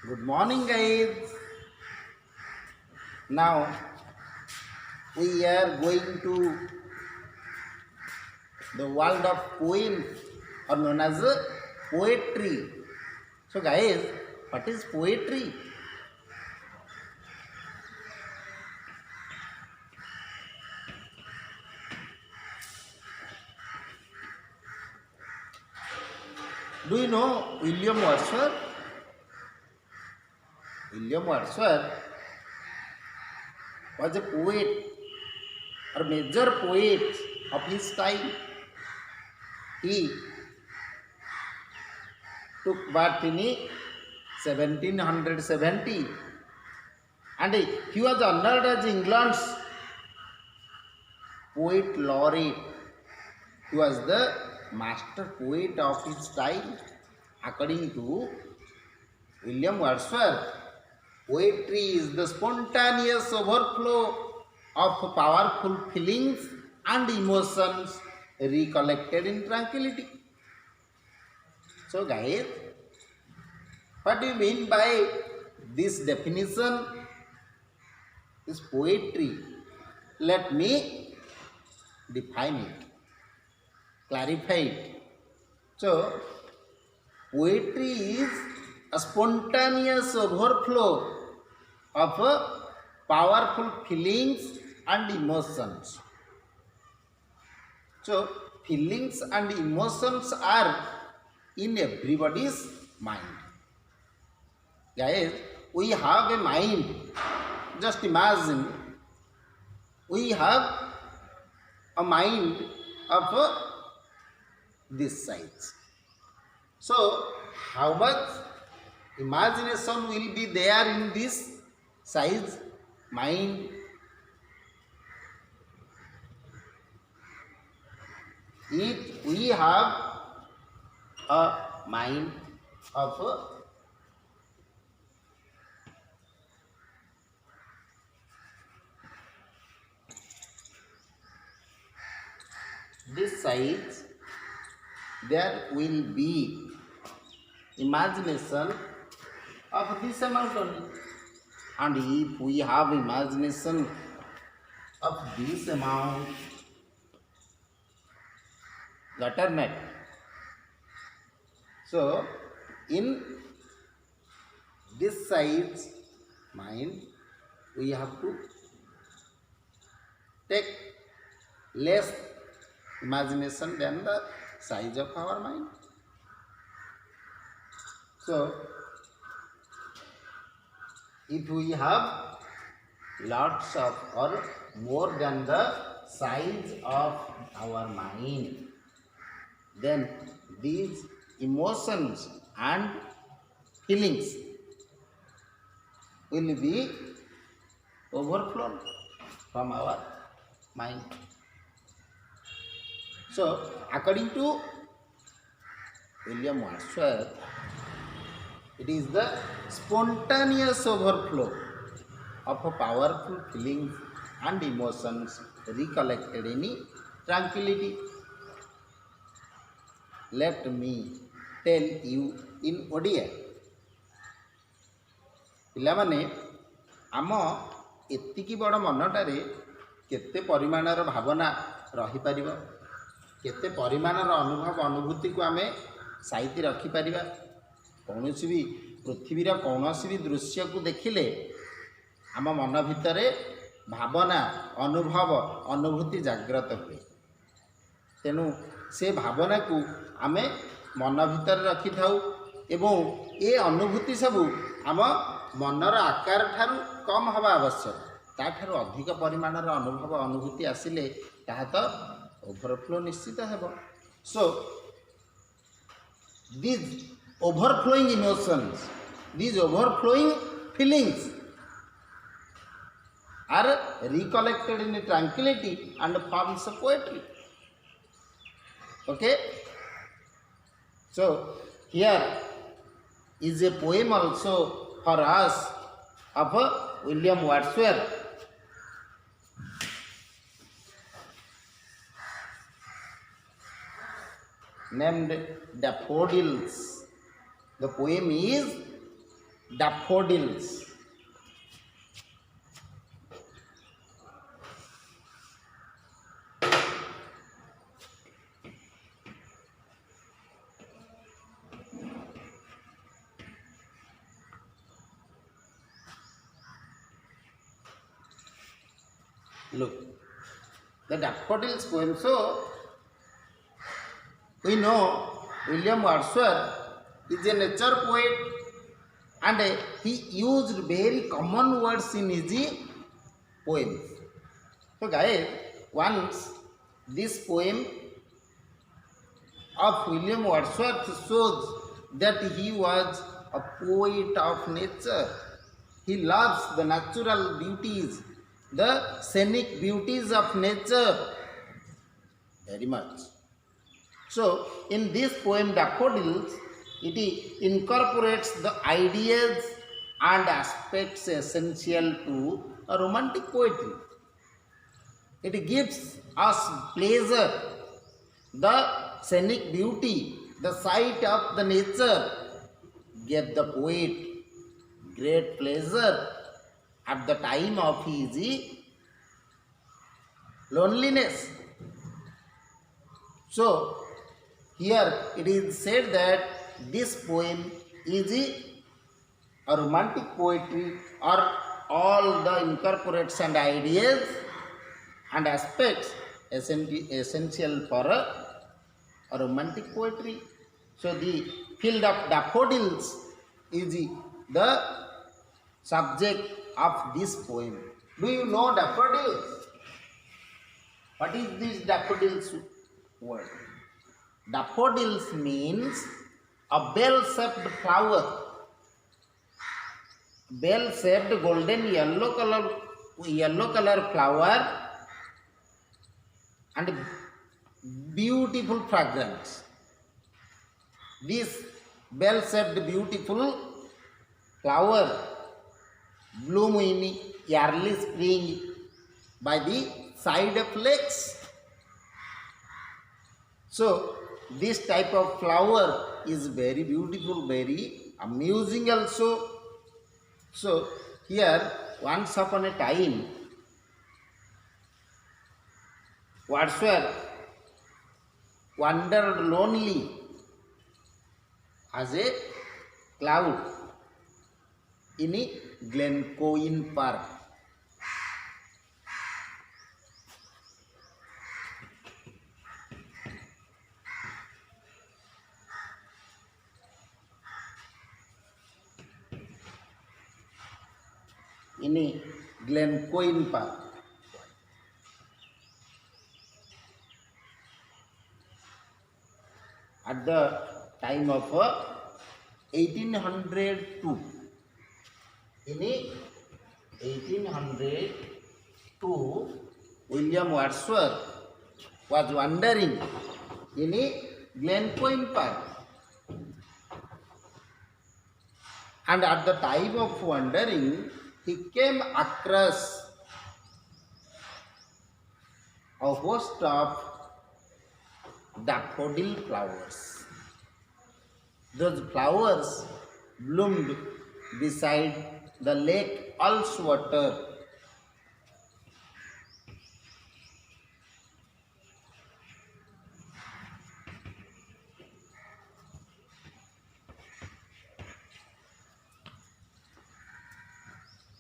Good morning, guys. Now we are going to the world of poem or known as poetry. So, guys, what is poetry? Do you know William Wordsworth? William Wordsworth was a poet or major poet of his time. He took birth in 1770 and he was honored as England's poet laureate. He was the master poet of his time. According to William Wordsworth, poetry is the spontaneous overflow of powerful feelings and emotions recollected in tranquility. So, guys, what do you mean by this definition? Is poetry? Let me define it, clarify it. So, poetry is a spontaneous overflow of powerful feelings and emotions. So, feelings and emotions are in everybody's mind. Guys, we have a mind. Just imagine we have a mind of this size. So, how much imagination will be there in this size mind? If we have a mind of this size, there will be imagination of this amount only. And if we have imagination of this amount, got or not? So, in this size mind, we have to take less imagination than the size of our mind. So, if we have lots of or more than the size of our mind, then these emotions and feelings will be overflown from our mind. So, according to William Wordsworth, it is the spontaneous overflow of a powerful feelings and emotions recollected in tranquility. Let me tell you in Odia. ପିଲାମାନେ ଆମ ଏତିକି ବଡ଼ ମନଟାରେ କେତେ ପରିମାଣର ଭାବନା ରହିପାରିବ, କେତେ ପରିମାଣର ଅନୁଭବ ଅନୁଭୂତିକୁ ଆମେ ସାଇତି ରଖିପାରିବା। କୌଣସି ବି ପୃଥିବୀର କୌଣସି ବି ଦୃଶ୍ୟକୁ ଦେଖିଲେ ଆମ ମନ ଭିତରେ ଭାବନା ଅନୁଭବ ଅନୁଭୂତି ଜାଗ୍ରତ ହୁଏ। ତେଣୁ ସେ ଭାବନାକୁ ଆମେ ମନ ଭିତରେ ରଖିଥାଉ ଏବଂ ଏ ଅନୁଭୂତି ସବୁ ଆମ ମନର ଆକାର ଠାରୁ କମ୍ ହେବା ଆବଶ୍ୟକ। ତାଠାରୁ ଅଧିକ ପରିମାଣର ଅନୁଭବ ଅନୁଭୂତି ଆସିଲେ ତାହା ତ ଓଭରଫ୍ଲୋ ନିଶ୍ଚିତ ହେବ। So these overflowing emotions, these overflowing feelings are recollected in tranquility and forms of poetry. Okay? So, here is a poem also for us of William Wordsworth. Named Daffodils. The poem is daffodils. Look, the daffodils poem. So we know William Wordsworth is a nature poet, and he used very common words in his poems. So guys, once this poem of William Wordsworth shows that he was a poet of nature. He loves the natural beauties, the scenic beauties of nature very much. So, in this poem Daffodils, it incorporates the ideas and aspects essential to a romantic poetry. It gives us pleasure, the scenic beauty, the sight of the nature gave the poet great pleasure at the time of his loneliness. So, here it is said that this poem is a romantic poetry, or all the incorporates and ideas and aspects essential for a romantic poetry. So the field of daffodils is the subject of this poem. Do you know daffodils? What is this daffodils word? Daffodils means a bell-shaped flower. Bell-shaped golden yellow color flower and beautiful fragrance. This bell-shaped beautiful flower bloom in early spring by the side of lakes. So this type of flower is very beautiful, very amusing also. So here, once upon a time, Wordsworth wandered lonely as a cloud in a Glencoe Park. In a Glencoe Park. At the time of 1802, in 1802, William Wordsworth was wandering in a Glencoe Park, and at the time of wandering, he came across a host of daffodil flowers. Those flowers bloomed beside the lake Ullswater.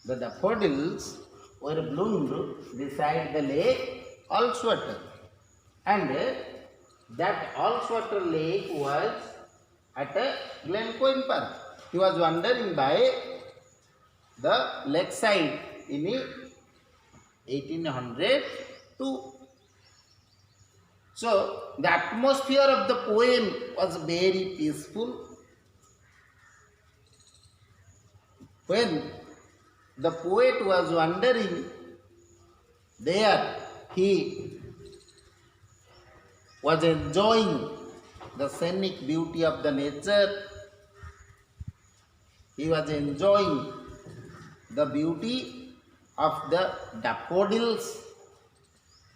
The daffodils were bloomed beside the lake Ullswater, and that Ullswater lake was at a Glencoe Park. He was wandering by the lakeside in 1802. So the atmosphere of the poem was very peaceful. When the poet was wandering there, he was enjoying the scenic beauty of the nature. He was enjoying the beauty of the daffodils,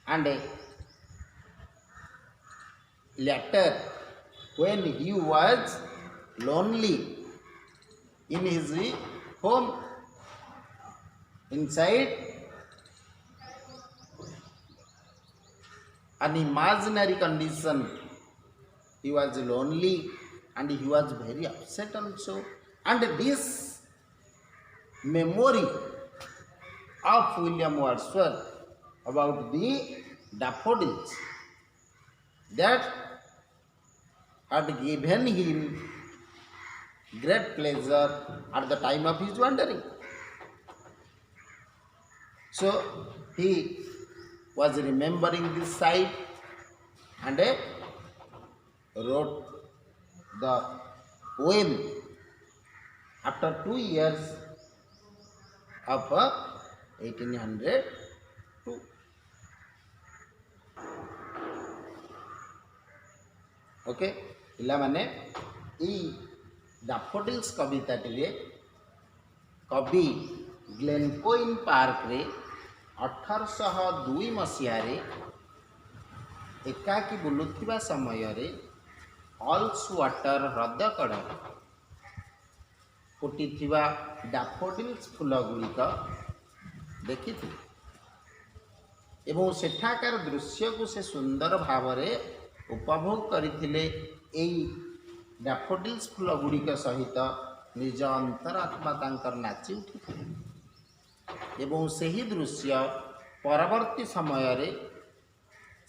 and later, when he was lonely in his home. Inside an imaginary condition, he was lonely and he was very upset also. And this memory of William Wordsworth about the daffodils that had given him great pleasure at the time of his wandering. So he was remembering this sight and wrote the poem after 2 years of 1802. Okay पिला माने daffodils कविताटी कवि ग्लेनकोइन park रे 1802 मसीह एकाकी बुलुथिबा समय रे ऑल्स water ह्रद कड़ फुटिथिबा daffodils फूल गुड़िक देखि एवं सेठाकार दृश्य को से सुंदर भाव में उपभोग करथिले एई डैफोडिल्स फूल गुड़िक सहित निज अंतरात्मा तांकर नाची उठिथिले एवं सही दृश्य परवर्ती समय रे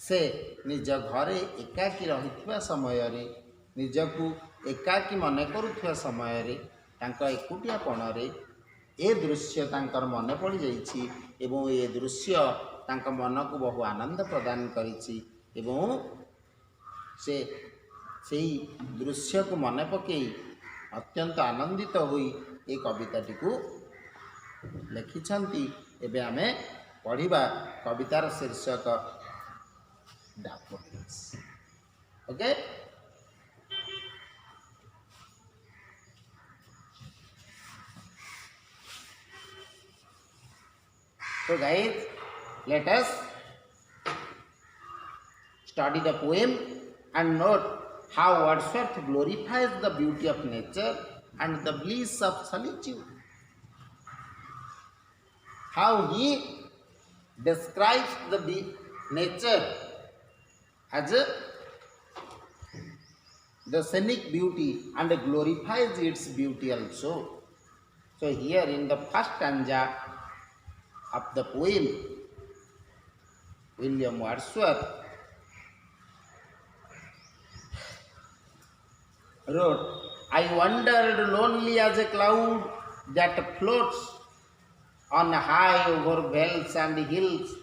से निज घरे एकाकी रहिथिबा समय रे निजकू एकाकी मन करुथिबा समय रे तांका एकुटियापण रे ए दृश्य तांकर मन पड़ जाइछि एवं ए दृश्य तांका मन को बहु आनंद प्रदान करिछि एवं से दृश्य को मन पकई अत्यंत आनंदित होई ए कविताटी को लिखिछंती। एबे आमे पढ़िबा कवितार शीर्षक daffodils. Okay so guys, let us study the poem and note how Wordsworth glorifies the beauty of nature and the bliss of solitude. How he describes the nature as the scenic beauty and glorifies its beauty also. So here in the first stanza of the poem, William Wordsworth wrote, I wandered lonely as a cloud that floats on high over vales and hills,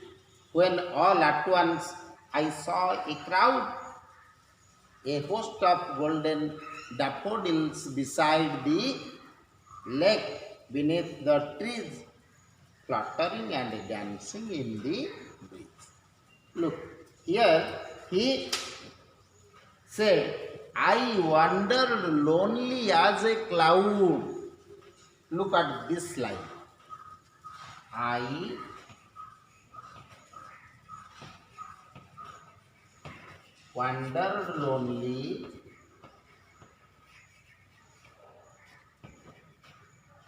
when all at once I saw a crowd, a host of golden daffodils beside the lake, beneath the trees, fluttering and dancing in the breeze. Look, here he said, I wandered lonely as a cloud. Look at this line. I wandered lonely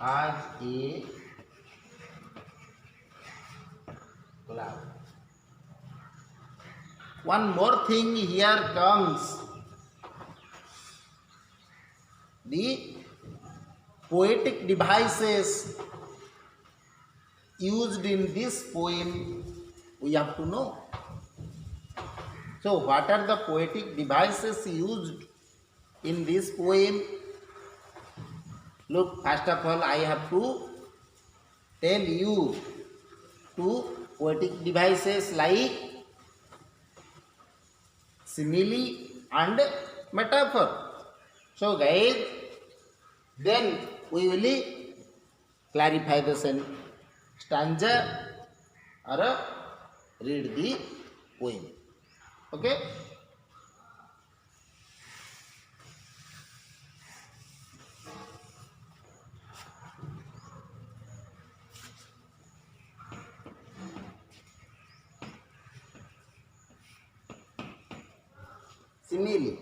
as a cloud. One more thing here comes. The poetic devices used in this poem we have to know. So what are the poetic devices used in this poem? Look, first of all I have to tell you two poetic devices like simile and metaphor. So guys, then we will clarify the stanza or read the poem. Okay? Simile.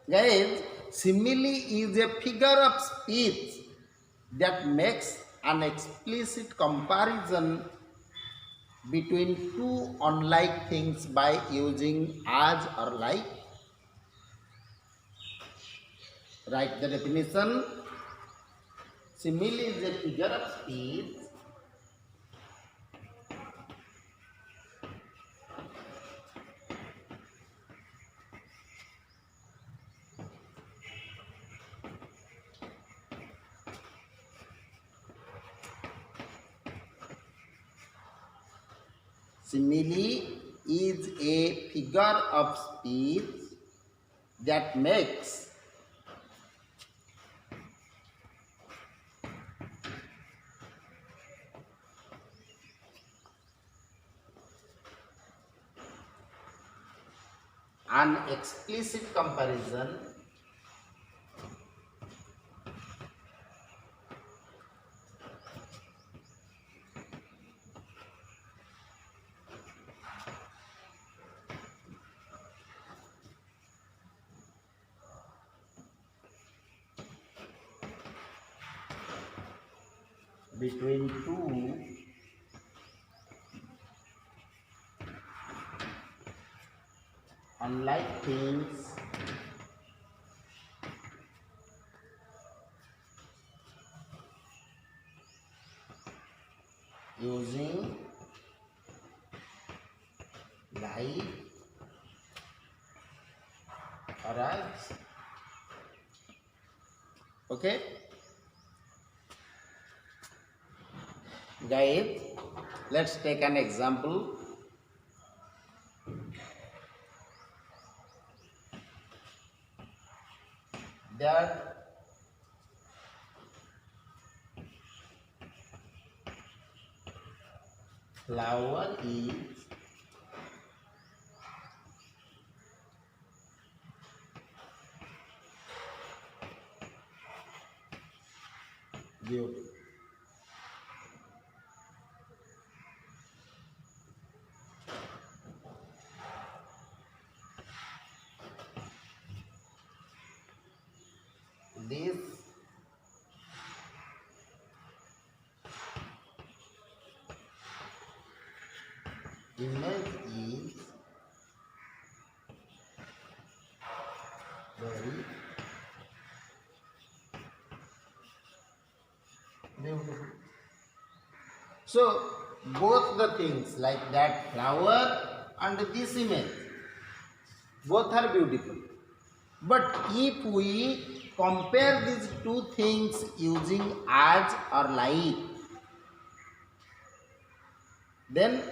Guys, simile is a figure of speech that makes an explicit comparison between two unlike things by using as or like. Write the definition. Simile is a figure of speech Simile is a figure of speech that makes an explicit comparison between two unlike things using like or as. Okay, guys, let's take an example. That flower is beautiful. This image is very beautiful. So both the things like that flower and this image, both are beautiful. But if we compare these two things using as or like, then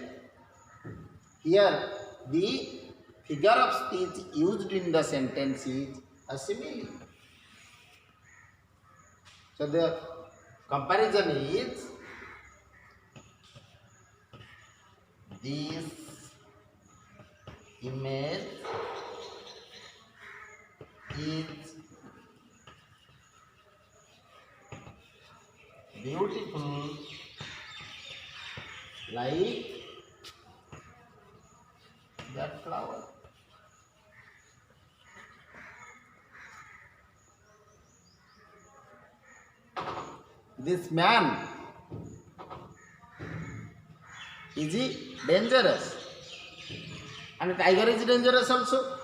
here the figure of speech used in the sentence is a simile. So the comparison is this image is beautiful like that flower. This man, is he dangerous? And tiger is dangerous also.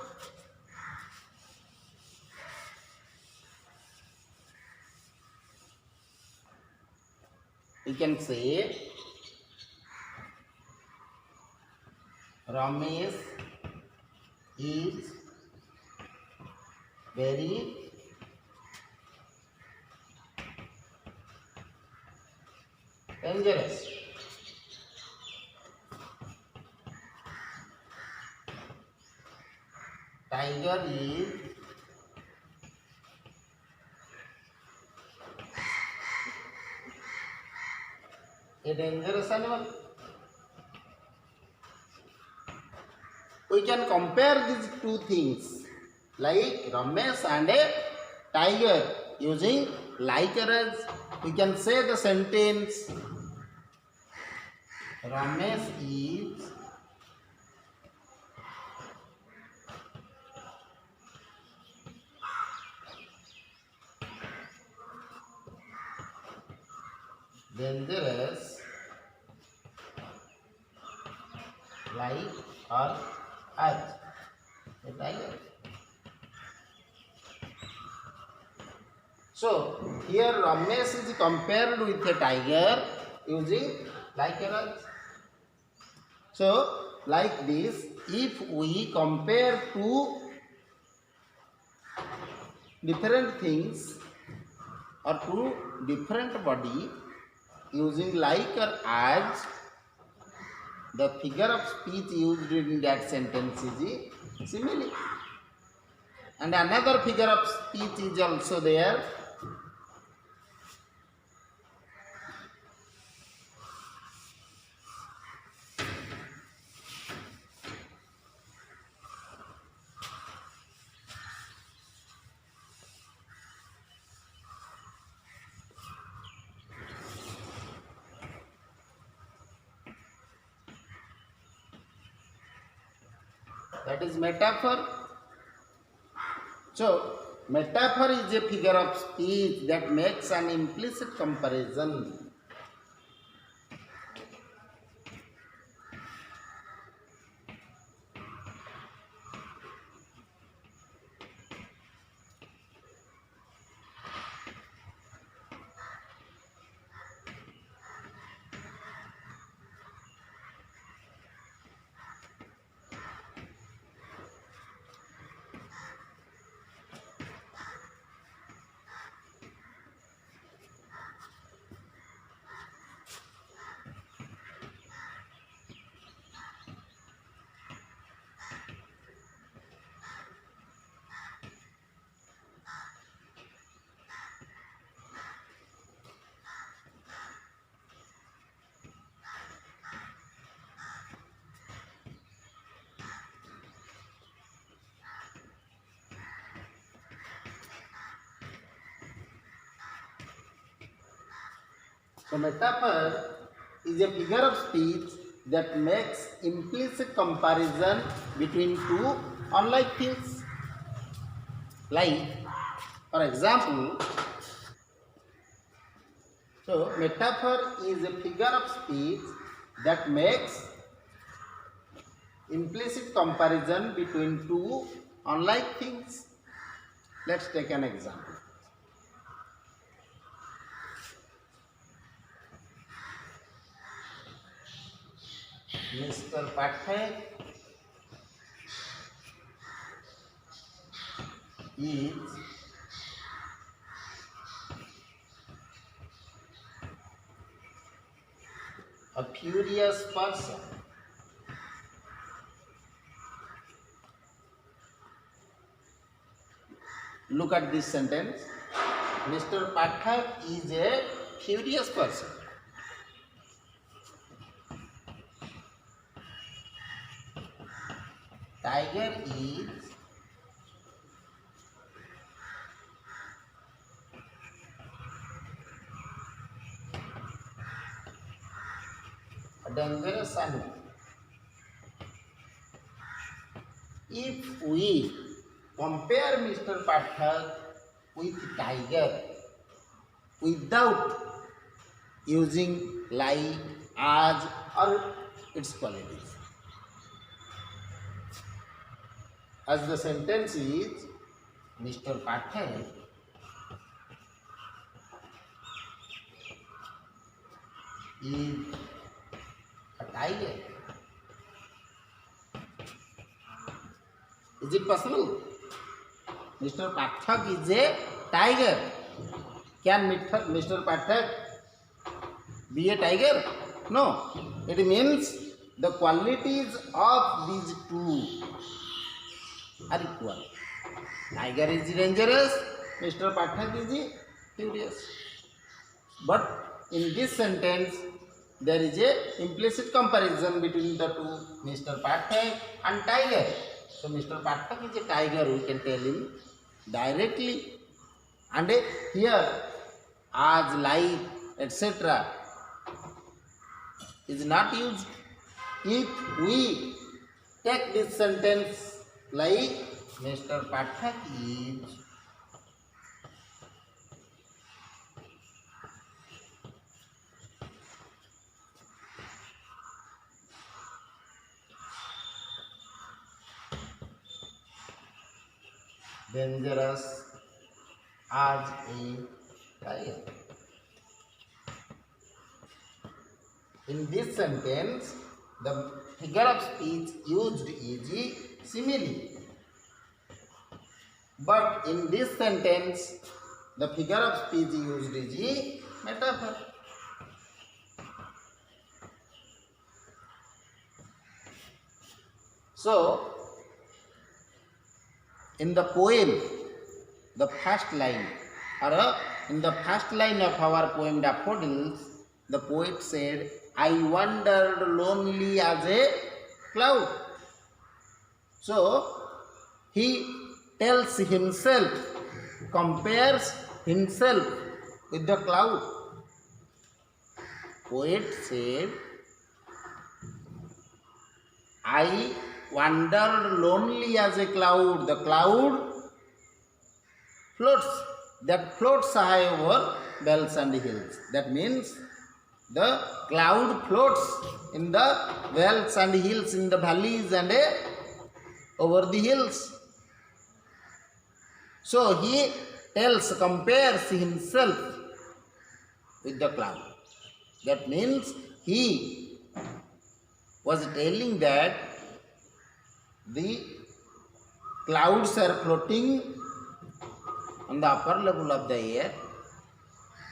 We can say Ramesh is very dangerous. Tiger is a dangerous animal. We can compare these two things like Ramesh and a tiger using like or as. We can say the sentence Ramesh is dangerous like or as a tiger. So here Ramesh is compared with a tiger using like or as. So like this, if we compare two different things or two different body using like or as, the figure of speech used in that sentence is simile. And another figure of speech is also there. That is metaphor. So metaphor is a figure of speech that makes an implicit comparison. So metaphor is a figure of speech that makes implicit comparison between two unlike things. Like, for example, so metaphor is a figure of speech that makes implicit comparison between two unlike things. Let's take an example. Mr. Pathak is a furious person. Look at this sentence. Mr. Pathak is a furious person. Tiger is a dangerous animal. If we compare Mr. Pathak with tiger without using like, as or its qualities, as the sentence is, Mr. Pathak is a tiger. Is it possible? Mr. Pathak is a tiger. Can Mr. Pathak be a tiger? No. It means the qualities of these two are equal. Tiger is dangerous, Mr. Pathak is furious. But in this sentence, there is a implicit comparison between the two, Mr. Pathak and tiger. So Mr. Pathak is a tiger, we can tell him directly. And here, as, like, etc. is not used. If we take this sentence like, Mr. Pathak is dangerous as a lion. In this sentence, the figure of speech used is simile. But in this sentence, the figure of speech used is metaphor. So, in the poem, the first line, in the first line of our poem Daffodils, the poet said, I wandered lonely as a cloud. So, he tells himself, compares himself with the cloud. Poet said, I wandered lonely as a cloud. The cloud floats, that floats high over bells and hills. That means the cloud floats in the wells and hills, in the valleys and over the hills. So he compares himself with the cloud. That means he was telling that the clouds are floating on the upper level of the air,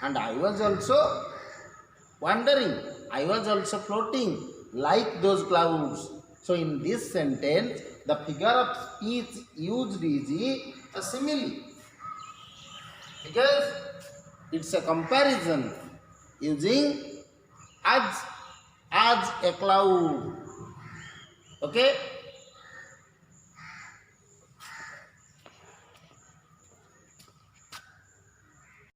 and I was also wandering, I was also floating like those clouds. So in this sentence, the figure of speech used is a simile, because it's a comparison using as a cloud. Okay?